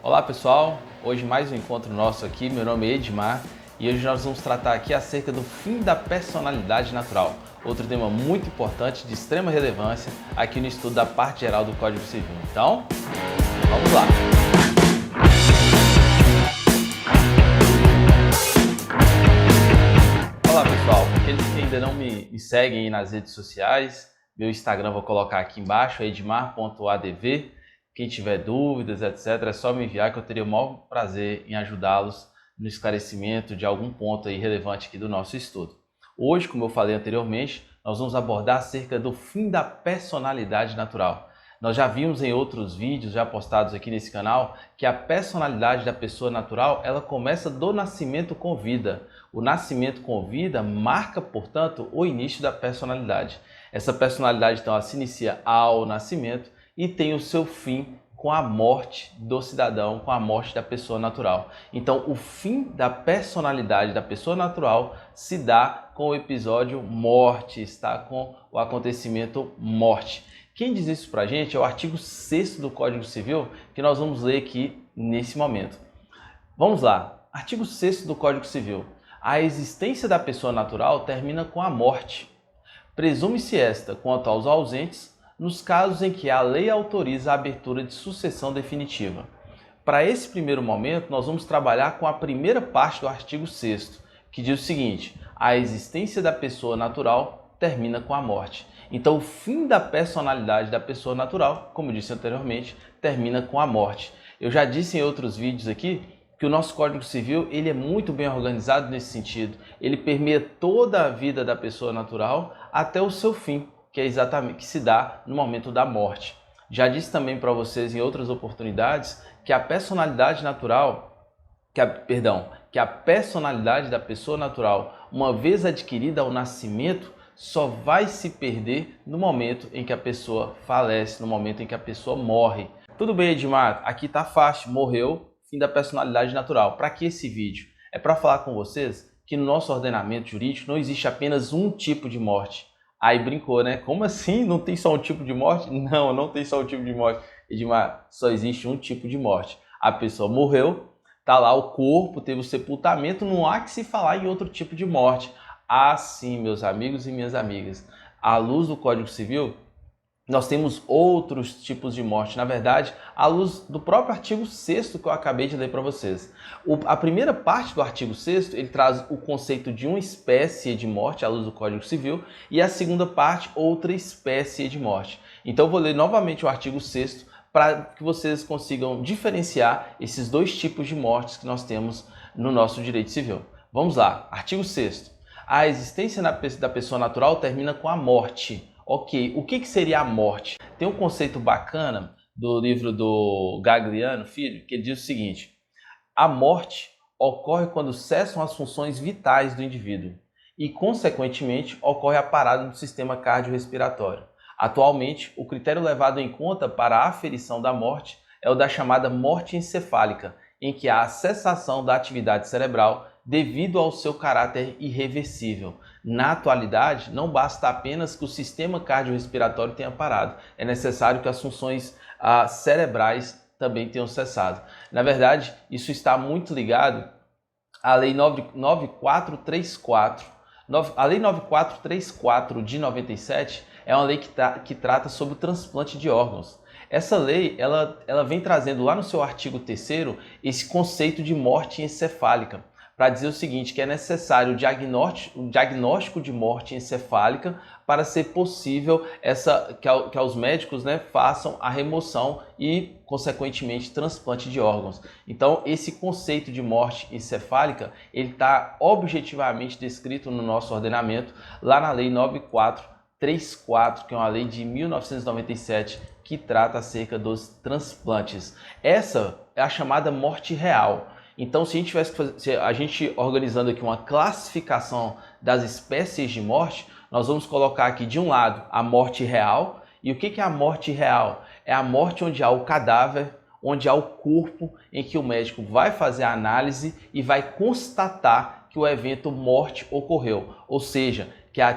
Olá pessoal, hoje mais um encontro nosso aqui, meu nome é Edmar e hoje nós vamos tratar aqui acerca do fim da personalidade natural, outro tema muito importante, de extrema relevância aqui no estudo da parte geral do Código Civil. Então, vamos lá! Olá pessoal, aqueles que ainda não me seguem aí nas redes sociais, meu Instagram vou colocar aqui embaixo, é edmar.adv. Quem tiver dúvidas, etc., é só me enviar que eu teria o maior prazer em ajudá-los no esclarecimento de algum ponto aí relevante aqui do nosso estudo. Hoje, como eu falei anteriormente, nós vamos abordar acerca do fim da personalidade natural. Nós já vimos em outros vídeos já postados aqui nesse canal que a personalidade da pessoa natural ela começa do nascimento com vida. O nascimento com vida marca, portanto, o início da personalidade. Essa personalidade, então, ela se inicia ao nascimento e tem o seu fim com a morte do cidadão, com a morte da pessoa natural. Então, o fim da personalidade da pessoa natural se dá com o episódio morte, está com o acontecimento morte. Quem diz isso pra gente é o artigo 6º do Código Civil, que nós vamos ler aqui nesse momento. Vamos lá. Artigo 6º do Código Civil. A existência da pessoa natural termina com a morte. Presume-se esta quanto aos ausentes, nos casos em que a lei autoriza a abertura de sucessão definitiva. Para esse primeiro momento, nós vamos trabalhar com a primeira parte do artigo 6º, que diz o seguinte: a existência da pessoa natural termina com a morte. Então, o fim da personalidade da pessoa natural, como eu disse anteriormente, termina com a morte. Eu já disse em outros vídeos aqui que o nosso Código Civil ele é muito bem organizado nesse sentido. Ele permeia toda a vida da pessoa natural até o seu fim, que é exatamente que se dá no momento da morte. Já disse também para vocês em outras oportunidades que a personalidade natural, que a personalidade da pessoa natural, uma vez adquirida ao nascimento, só vai se perder no momento em que a pessoa falece, no momento em que a pessoa morre. Tudo bem, Edmar? Aqui tá fácil, morreu, fim da personalidade natural. Para que esse vídeo? É para falar com vocês que no nosso ordenamento jurídico não existe apenas um tipo de morte. Aí brincou, né? Como assim? Não tem só um tipo de morte? Não, não tem só um tipo de morte. Edmar, só existe um tipo de morte. A pessoa morreu, tá lá o corpo, teve o sepultamento, não há que se falar em outro tipo de morte. Ah, sim, meus amigos e minhas amigas. À luz do Código Civil, nós temos outros tipos de morte. Na verdade, à luz do próprio artigo 6º que eu acabei de ler para vocês. A primeira parte do artigo 6º, ele traz o conceito de uma espécie de morte à luz do Código Civil e a segunda parte, outra espécie de morte. Então, eu vou ler novamente o artigo 6º para que vocês consigam diferenciar esses dois tipos de mortes que nós temos no nosso direito civil. Vamos lá, artigo 6º. A existência da pessoa natural termina com a morte. Ok, o que seria a morte? Tem um conceito bacana do livro do Gagliano Filho, que ele diz o seguinte: a morte ocorre quando cessam as funções vitais do indivíduo e, consequentemente, ocorre a parada do sistema cardiorrespiratório. Atualmente, o critério levado em conta para a aferição da morte é o da chamada morte encefálica, em que há a cessação da atividade cerebral devido ao seu caráter irreversível. Na atualidade, não basta apenas que o sistema cardiorrespiratório tenha parado, é necessário que as funções cerebrais também tenham cessado. Na verdade, isso está muito ligado à Lei 9434. A Lei 9434 de 97 é uma lei que trata sobre o transplante de órgãos. Essa lei ela vem trazendo lá no seu artigo 3º esse conceito de morte encefálica, para dizer o seguinte, que é necessário o diagnóstico de morte encefálica para ser possível que os médicos, né, façam a remoção e, consequentemente, transplante de órgãos. Então, esse conceito de morte encefálica, ele está objetivamente descrito no nosso ordenamento, lá na Lei 9434, que é uma lei de 1997, que trata acerca dos transplantes. Essa é a chamada morte real. Então, se a gente organizando aqui uma classificação das espécies de morte, nós vamos colocar aqui de um lado a morte real. E o que é a morte real? É a morte onde há o cadáver, onde há o corpo, em que o médico vai fazer a análise e vai constatar que o evento morte ocorreu. Ou seja, que a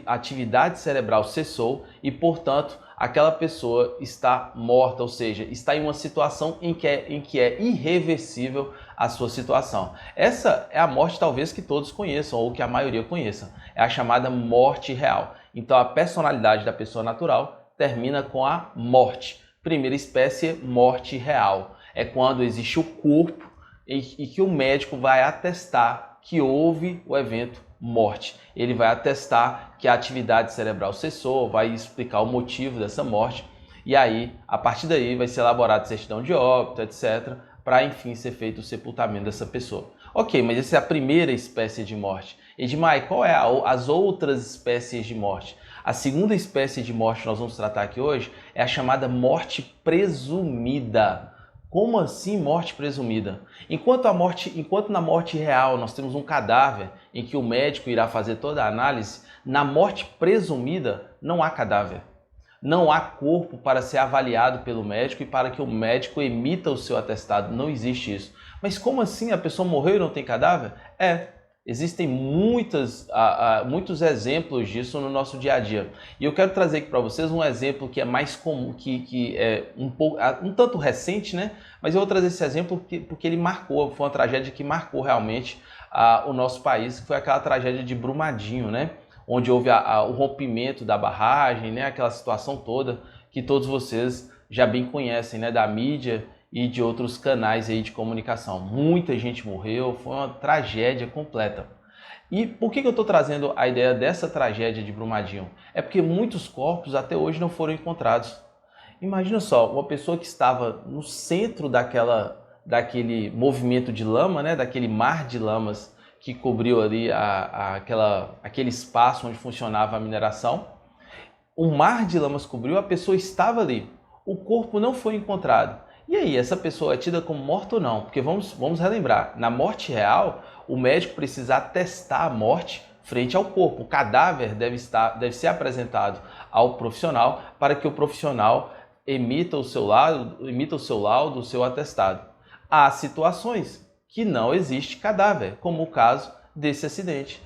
atividade cerebral cessou e, portanto, aquela pessoa está morta, ou seja, está em uma situação em que é irreversível a sua situação. Essa é a morte talvez que todos conheçam ou que a maioria conheça. É a chamada morte real. Então a personalidade da pessoa natural termina com a morte. Primeira espécie, morte real. É quando existe o corpo e que o médico vai atestar que houve o evento morte. Ele vai atestar que a atividade cerebral cessou, vai explicar o motivo dessa morte e aí, a partir daí, vai ser elaborado certidão de óbito, etc., para enfim ser feito o sepultamento dessa pessoa. Ok, mas essa é a primeira espécie de morte. Edmar, qual é as outras espécies de morte? A segunda espécie de morte que nós vamos tratar aqui hoje é a chamada morte presumida. Como assim morte presumida? Enquanto na morte real nós temos um cadáver em que o médico irá fazer toda a análise, na morte presumida não há cadáver. Não há corpo para ser avaliado pelo médico e para que o médico emita o seu atestado. Não existe isso. Mas como assim? A pessoa morreu e não tem cadáver? Existem muitos exemplos disso no nosso dia a dia. E eu quero trazer aqui para vocês um exemplo que é mais comum, que é um tanto recente, né? Mas eu vou trazer esse exemplo porque ele marcou, foi uma tragédia que marcou realmente o nosso país, que foi aquela tragédia de Brumadinho, né? Onde houve o rompimento da barragem, né? Aquela situação toda que todos vocês já bem conhecem, né? Da mídia e de outros canais aí de comunicação. Muita gente morreu, foi uma tragédia completa. E por que eu estou trazendo a ideia dessa tragédia de Brumadinho? É porque muitos corpos até hoje não foram encontrados. Imagina só, uma pessoa que estava no centro daquele movimento de lama, né? Daquele mar de lamas que cobriu ali aquele espaço onde funcionava a mineração. O mar de lamas cobriu, a pessoa estava ali, o corpo não foi encontrado. E aí, essa pessoa é tida como morta ou não? Porque vamos relembrar, na morte real, o médico precisa atestar a morte frente ao corpo. O cadáver deve ser apresentado ao profissional para que o profissional emita o seu laudo, o seu atestado. Há situações que não existe cadáver, como o caso desse acidente.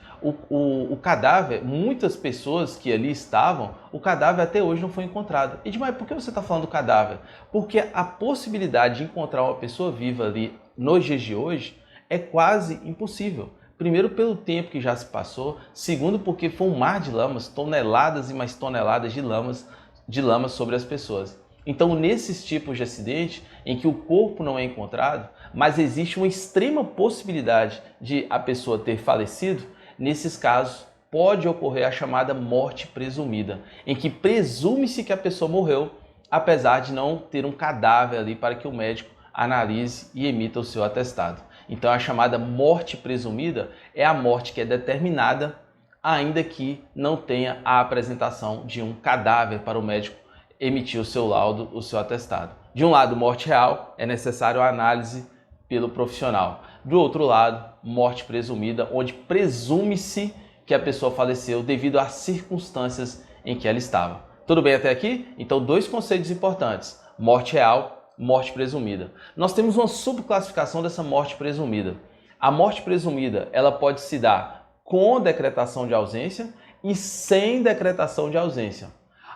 O cadáver, muitas pessoas que ali estavam, o cadáver até hoje não foi encontrado. Edmar, por que você está falando do cadáver? Porque a possibilidade de encontrar uma pessoa viva ali nos dias de hoje é quase impossível. Primeiro, pelo tempo que já se passou. Segundo, porque foi um mar de lamas, toneladas e mais toneladas de lamas sobre as pessoas. Então, nesses tipos de acidente em que o corpo não é encontrado, mas existe uma extrema possibilidade de a pessoa ter falecido, nesses casos, pode ocorrer a chamada morte presumida, em que presume-se que a pessoa morreu, apesar de não ter um cadáver ali para que o médico analise e emita o seu atestado. Então, a chamada morte presumida é a morte que é determinada, ainda que não tenha a apresentação de um cadáver para o médico emitir o seu laudo, o seu atestado. De um lado, morte real, é necessário a análise pelo profissional. Do outro lado, morte presumida, onde presume-se que a pessoa faleceu devido às circunstâncias em que ela estava. Tudo bem até aqui? Então, dois conceitos importantes: morte real, morte presumida. Nós temos uma subclassificação dessa morte presumida. A morte presumida, ela pode se dar com decretação de ausência e sem decretação de ausência.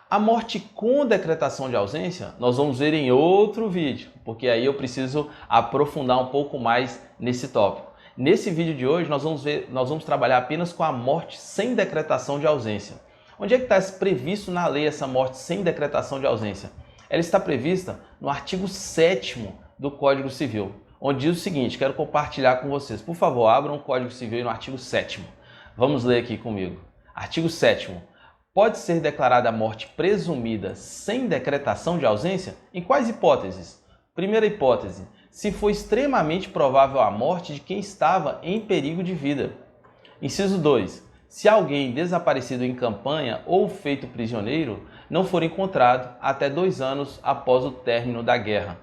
A morte com decretação de ausência, nós vamos ver em outro vídeo, porque aí eu preciso aprofundar um pouco mais nesse tópico. Nesse vídeo de hoje, nós vamos trabalhar apenas com a morte sem decretação de ausência. Onde é que está previsto na lei essa morte sem decretação de ausência? Ela está prevista no artigo 7º do Código Civil, onde diz o seguinte, quero compartilhar com vocês. Por favor, abram o Código Civil no artigo 7º. Vamos ler aqui comigo. Artigo 7º. Pode ser declarada a morte presumida sem decretação de ausência? Em quais hipóteses? Primeira hipótese, se for extremamente provável a morte de quem estava em perigo de vida. Inciso 2, se alguém desaparecido em campanha ou feito prisioneiro não for encontrado até 2 anos após o término da guerra.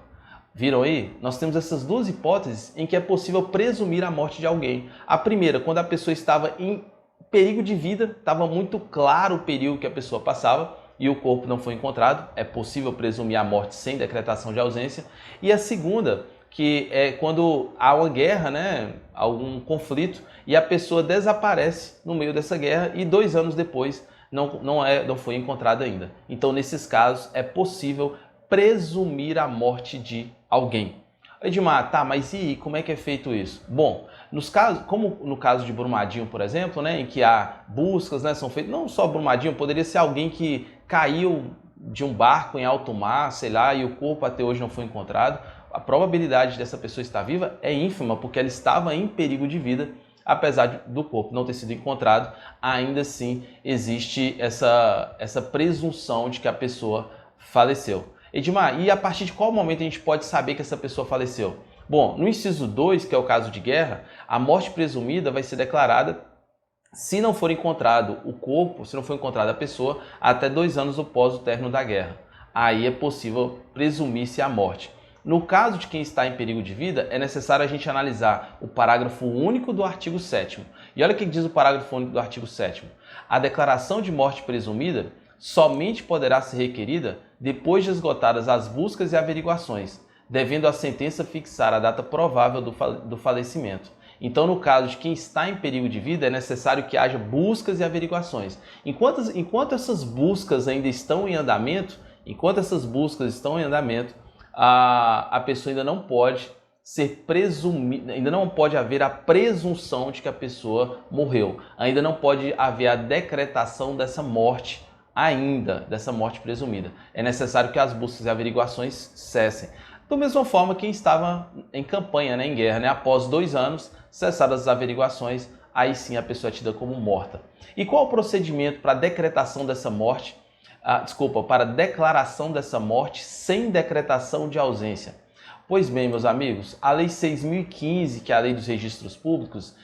Viram aí? Nós temos essas duas hipóteses em que é possível presumir a morte de alguém. A primeira, quando a pessoa estava em perigo de vida, estava muito claro o perigo que a pessoa passava e o corpo não foi encontrado, é possível presumir a morte sem decretação de ausência. E a segunda, que é quando há uma guerra, né, algum conflito, e a pessoa desaparece no meio dessa guerra e 2 anos depois não foi encontrada ainda. Então, nesses casos, é possível presumir a morte de alguém. Edmar, tá, mas e como é que é feito isso? Bom, como no caso de Brumadinho, por exemplo, né, em que há buscas, né, são feitas, não só Brumadinho, poderia ser alguém que caiu de um barco em alto mar, sei lá, e o corpo até hoje não foi encontrado. A probabilidade dessa pessoa estar viva é ínfima, porque ela estava em perigo de vida, apesar do corpo não ter sido encontrado, ainda assim existe essa presunção de que a pessoa faleceu. Edmar, e a partir de qual momento a gente pode saber que essa pessoa faleceu? Bom, no inciso 2, que é o caso de guerra, a morte presumida vai ser declarada se não for encontrado o corpo, se não for encontrada a pessoa, até 2 anos após o término da guerra. Aí é possível presumir-se a morte. No caso de quem está em perigo de vida, é necessário a gente analisar o parágrafo único do artigo 7º. E olha o que diz o parágrafo único do artigo 7º. A declaração de morte presumida somente poderá ser requerida depois de esgotadas as buscas e averiguações, devendo a sentença fixar a data provável do falecimento. Então, no caso de quem está em perigo de vida, é necessário que haja buscas e averiguações. Enquanto essas buscas ainda estão em andamento, a pessoa ainda não pode ser presumida, ainda não pode haver a presunção de que a pessoa morreu. Ainda não pode haver a decretação dessa morte dessa morte presumida. É necessário que as buscas e averiguações cessem. Da mesma forma, quem estava em campanha, né, em guerra, né, após 2 anos, cessadas as averiguações, aí sim a pessoa é tida como morta. E qual o procedimento para a decretação dessa morte? Para a declaração dessa morte sem decretação de ausência? Pois bem, meus amigos, a Lei 6.015, que é a Lei dos Registros Públicos,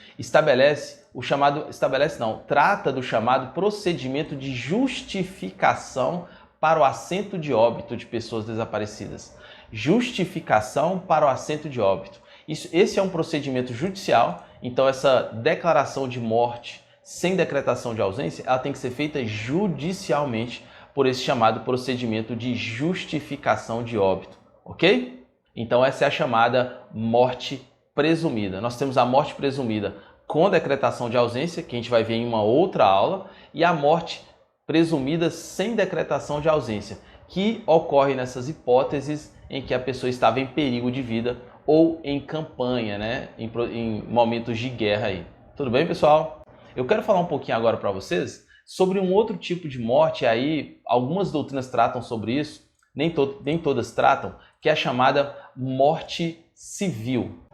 trata do chamado procedimento de justificação para o assento de óbito de pessoas desaparecidas. Justificação para o assento de óbito. Esse é um procedimento judicial, então essa declaração de morte sem decretação de ausência, ela tem que ser feita judicialmente por esse chamado procedimento de justificação de óbito, ok? Então essa é a chamada morte presumida. Nós temos a morte presumida com decretação de ausência, que a gente vai ver em uma outra aula, e a morte presumida sem decretação de ausência, que ocorre nessas hipóteses em que a pessoa estava em perigo de vida ou em campanha, né? Em momentos de guerra aí. Tudo bem, pessoal? Eu quero falar um pouquinho agora para vocês sobre um outro tipo de morte, aí algumas doutrinas tratam sobre isso, nem todas tratam, que é a chamada morte civil.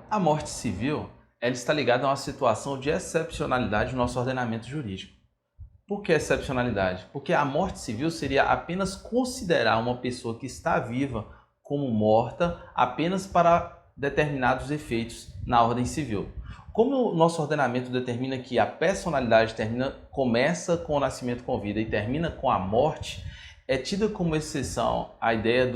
A morte civil, ela está ligada a uma situação de excepcionalidade no nosso ordenamento jurídico. Por que excepcionalidade? Porque a morte civil seria apenas considerar uma pessoa que está viva como morta apenas para determinados efeitos na ordem civil. Como o nosso ordenamento determina que a personalidade começa com o nascimento com vida e termina com a morte, é tida como exceção a ideia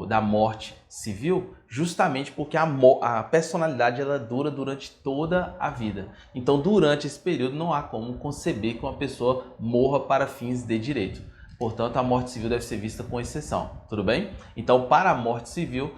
da morte civil, justamente porque a personalidade ela dura durante toda a vida. Então, durante esse período, não há como conceber que uma pessoa morra para fins de direito. Portanto, a morte civil deve ser vista com exceção, tudo bem? Então, para a morte civil,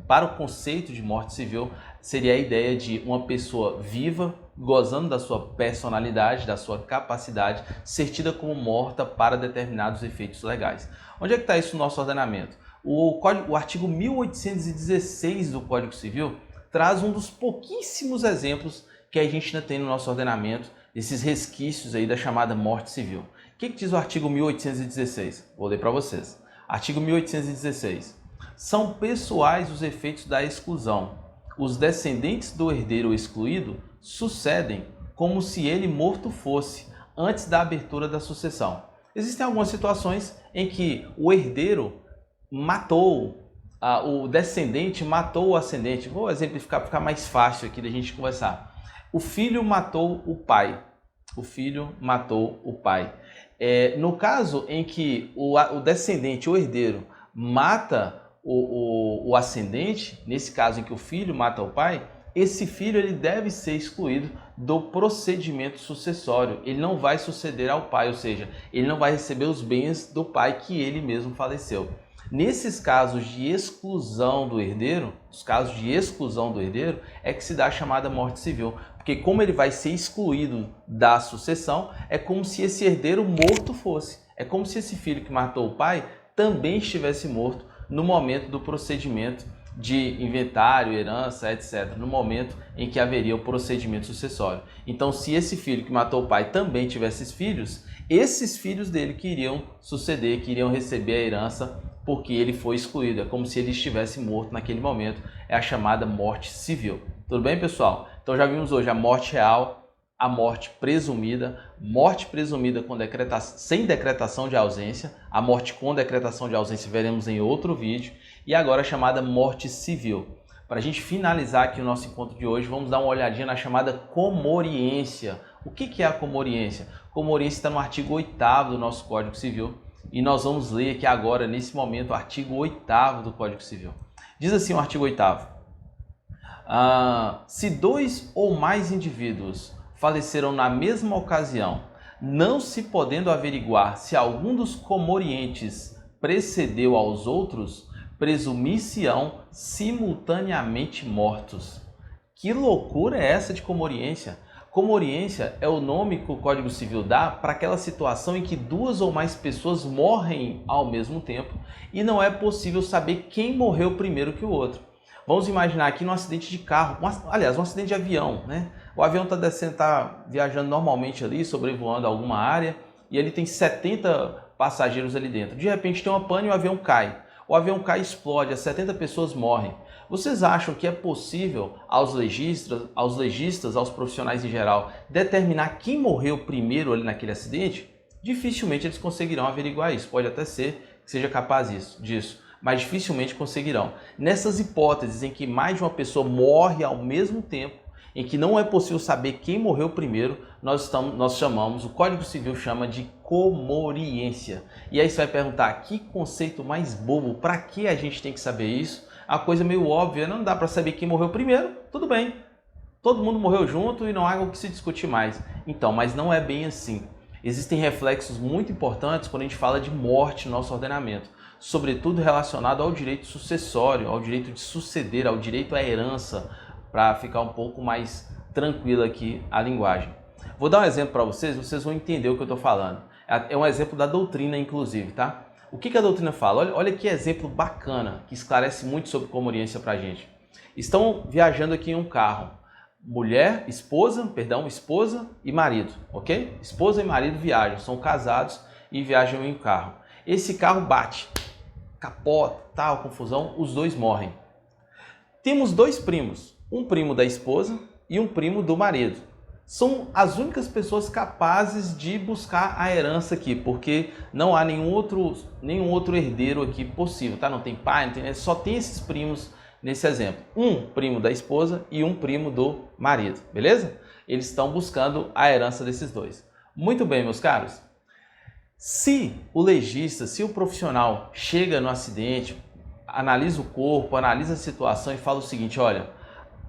para o conceito de morte civil, seria a ideia de uma pessoa viva, gozando da sua personalidade, da sua capacidade, ser tida como morta para determinados efeitos legais. Onde é que está isso no nosso ordenamento? O artigo 1816 do Código Civil traz um dos pouquíssimos exemplos que a gente ainda tem no nosso ordenamento, esses resquícios aí da chamada morte civil. O que diz o artigo 1816? Vou ler para vocês. Artigo 1816. São pessoais os efeitos da exclusão. Os descendentes do herdeiro excluído sucedem como se ele morto fosse, antes da abertura da sucessão. Existem algumas situações em que o herdeiro matou, o descendente matou o ascendente. Vou exemplificar para ficar mais fácil aqui da gente conversar. O filho matou o pai. No caso em que o descendente, o herdeiro, mata o ascendente, nesse caso em que o filho mata o pai, esse filho ele deve ser excluído do procedimento sucessório. Ele não vai suceder ao pai, ou seja, ele não vai receber os bens do pai que ele mesmo faleceu. Nesses casos de exclusão do herdeiro, os casos de exclusão do herdeiro, é que se dá a chamada morte civil. Porque como ele vai ser excluído da sucessão, é como se esse herdeiro morto fosse. É como se esse filho que matou o pai também estivesse morto no momento do procedimento de inventário, herança, etc., no momento em que haveria o procedimento sucessório. Então, se esse filho que matou o pai também tivesse filhos, esses filhos dele que iriam suceder, que iriam receber a herança, porque ele foi excluído. É como se ele estivesse morto naquele momento. É a chamada morte civil. Tudo bem, pessoal? Então já vimos hoje a morte real, a morte presumida com sem decretação de ausência, a morte com decretação de ausência veremos em outro vídeo, e agora a chamada morte civil. Para a gente finalizar aqui o nosso encontro de hoje, vamos dar uma olhadinha na chamada comoriência. O que é a comoriência? Comoriência está no artigo 8º do nosso Código Civil, e nós vamos ler aqui agora, nesse momento, o artigo 8º do Código Civil. Diz assim o artigo 8º. Se dois ou mais indivíduos faleceram na mesma ocasião, não se podendo averiguar se algum dos comorientes precedeu aos outros, presumir-se-ão simultaneamente mortos. Que loucura é essa de comoriência? Comoriência é o nome que o Código Civil dá para aquela situação em que duas ou mais pessoas morrem ao mesmo tempo e não é possível saber quem morreu primeiro que o outro. Vamos imaginar aqui um acidente de carro, aliás, um acidente de avião, né? O avião está descendo, está viajando normalmente ali, sobrevoando alguma área, e ele tem 70 passageiros ali dentro. De repente tem uma pane e o avião cai. O avião cai e explode, as 70 pessoas morrem. Vocês acham que é possível aos legistas, aos profissionais em geral, determinar quem morreu primeiro ali naquele acidente? Dificilmente eles conseguirão averiguar isso. Pode até ser que seja capaz disso, mas dificilmente conseguirão. Nessas hipóteses em que mais de uma pessoa morre ao mesmo tempo, em que não é possível saber quem morreu primeiro, nós chamamos, o Código Civil chama de comoriência. E aí você vai perguntar, que conceito mais bobo, para que a gente tem que saber isso? A coisa meio óbvia, não dá para saber quem morreu primeiro, tudo bem. Todo mundo morreu junto e não há o que se discutir mais. Então, mas não é bem assim. Existem reflexos muito importantes quando a gente fala de morte no nosso ordenamento, sobretudo relacionado ao direito sucessório, ao direito de suceder, ao direito à herança, para ficar um pouco mais tranquila aqui a linguagem. Vou dar um exemplo para vocês vão entender o que eu estou falando. É um exemplo da doutrina, inclusive, tá? O que a doutrina fala? Olha que exemplo bacana, que esclarece muito sobre comoriência para a gente. Estão viajando aqui em um carro. Esposa e marido, ok? Esposa e marido viajam, são casados e viajam em um carro. Esse carro bate, capota, tal, confusão, os dois morrem. Temos dois primos, um primo da esposa e um primo do marido. São as únicas pessoas capazes de buscar a herança aqui, porque não há nenhum outro herdeiro aqui possível, tá? Não tem pai, só tem esses primos nesse exemplo. Um primo da esposa e um primo do marido, beleza? Eles estão buscando a herança desses dois. Muito bem, meus caros. Se o legista, se o profissional chega no acidente, analisa o corpo, analisa a situação e fala o seguinte, olha,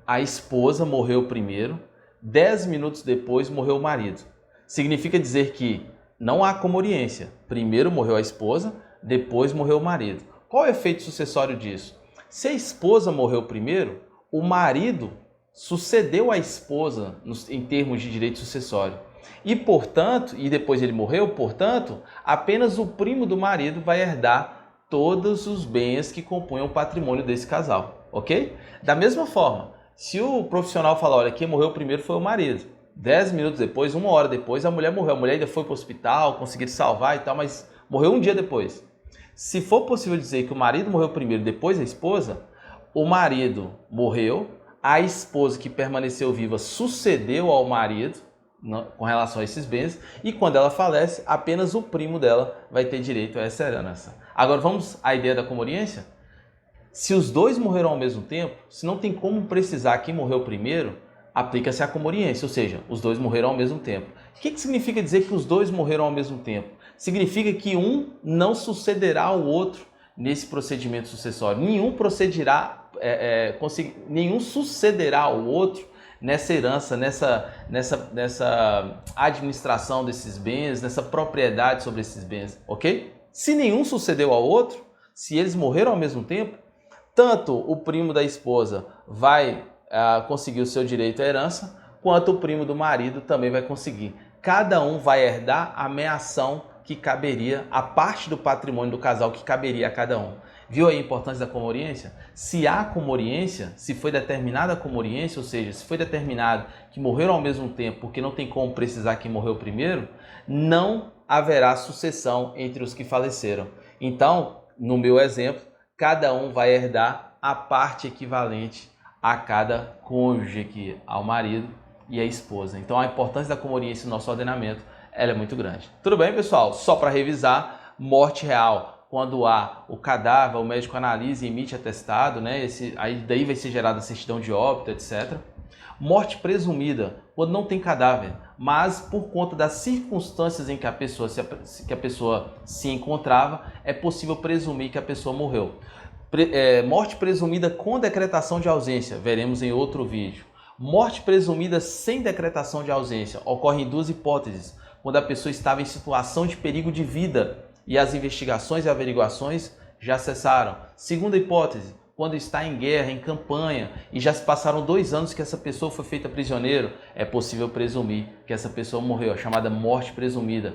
a esposa morreu primeiro, 10 minutos depois morreu o marido. Significa dizer que não há comoriência. Primeiro morreu a esposa, depois morreu o marido. Qual é o efeito sucessório disso? Se a esposa morreu primeiro, o marido sucedeu a esposa em termos de direito sucessório. E, portanto, e depois ele morreu, portanto, apenas o primo do marido vai herdar todos os bens que compunham o patrimônio desse casal, ok? Da mesma forma, se o profissional falar, olha, quem morreu primeiro foi o marido, 10 minutos depois, 1 hora depois, a mulher morreu. A mulher ainda foi para o hospital, conseguiram salvar e tal, mas morreu um dia depois. Se for possível dizer que o marido morreu primeiro, depois a esposa, o marido morreu, a esposa que permaneceu viva sucedeu ao marido com relação a esses bens, e quando ela falece, apenas o primo dela vai ter direito a essa herança. Agora vamos à ideia da comoriência? Se os dois morreram ao mesmo tempo, se não tem como precisar quem morreu primeiro, aplica-se a comoriência, ou seja, os dois morreram ao mesmo tempo. O que significa dizer que os dois morreram ao mesmo tempo? Significa que um não sucederá ao outro nesse procedimento sucessório. Nenhum sucederá ao outro nessa herança, nessa administração desses bens, nessa propriedade sobre esses bens, ok? Se nenhum sucedeu ao outro, se eles morreram ao mesmo tempo, tanto o primo da esposa vai conseguir o seu direito à herança, quanto o primo do marido também vai conseguir. Cada um vai herdar a meação que caberia, a parte do patrimônio do casal que caberia a cada um. Viu aí a importância da comoriência? Se há comoriência, se foi determinada a comoriência, ou seja, se foi determinado que morreram ao mesmo tempo, porque não tem como precisar quem morreu primeiro, não haverá sucessão entre os que faleceram. Então, no meu exemplo, cada um vai herdar a parte equivalente a cada cônjuge aqui, ao marido e à esposa. Então, a importância da comoriência no nosso ordenamento, ela é muito grande. Tudo bem, pessoal? Só para revisar, morte real, quando há o cadáver, o médico analisa e emite atestado, né? Aí daí vai ser gerada a certidão de óbito, etc. Morte presumida, quando não tem cadáver, mas por conta das circunstâncias em que a pessoa se encontrava, é possível presumir que a pessoa morreu. Morte presumida com decretação de ausência, veremos em outro vídeo. Morte presumida sem decretação de ausência, ocorre em duas hipóteses. Quando a pessoa estava em situação de perigo de vida e as investigações e averiguações já cessaram. Segunda hipótese, quando está em guerra, em campanha e já se passaram 2 anos que essa pessoa foi feita prisioneiro, é possível presumir que essa pessoa morreu, a chamada morte presumida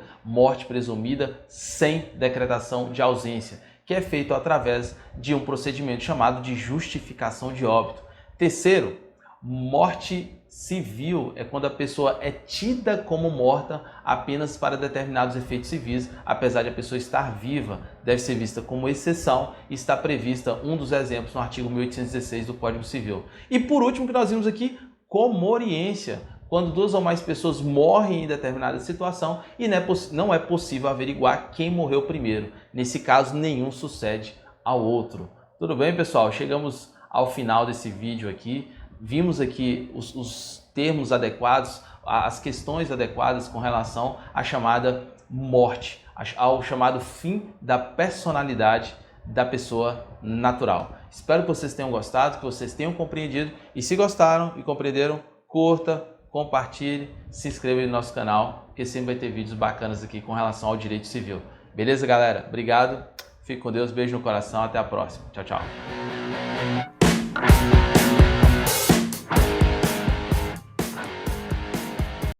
sem decretação de ausência, que é feito através de um procedimento chamado de justificação de óbito. Terceiro, morte civil é quando a pessoa é tida como morta apenas para determinados efeitos civis, apesar de a pessoa estar viva, deve ser vista como exceção e está prevista um dos exemplos no artigo 1816 do Código Civil. E por último que nós vimos aqui, comoriência, quando 2 ou mais pessoas morrem em determinada situação e não é possível averiguar quem morreu primeiro. Nesse caso, nenhum sucede ao outro. Tudo bem, pessoal? Chegamos ao final desse vídeo aqui. Vimos aqui os termos adequados, as questões adequadas com relação à chamada morte, ao chamado fim da personalidade da pessoa natural. Espero que vocês tenham gostado, que vocês tenham compreendido. E se gostaram e compreenderam, curta, compartilhe, se inscreva no nosso canal, porque sempre vai ter vídeos bacanas aqui com relação ao direito civil. Beleza, galera? Obrigado, fique com Deus, beijo no coração, até a próxima. Tchau, tchau.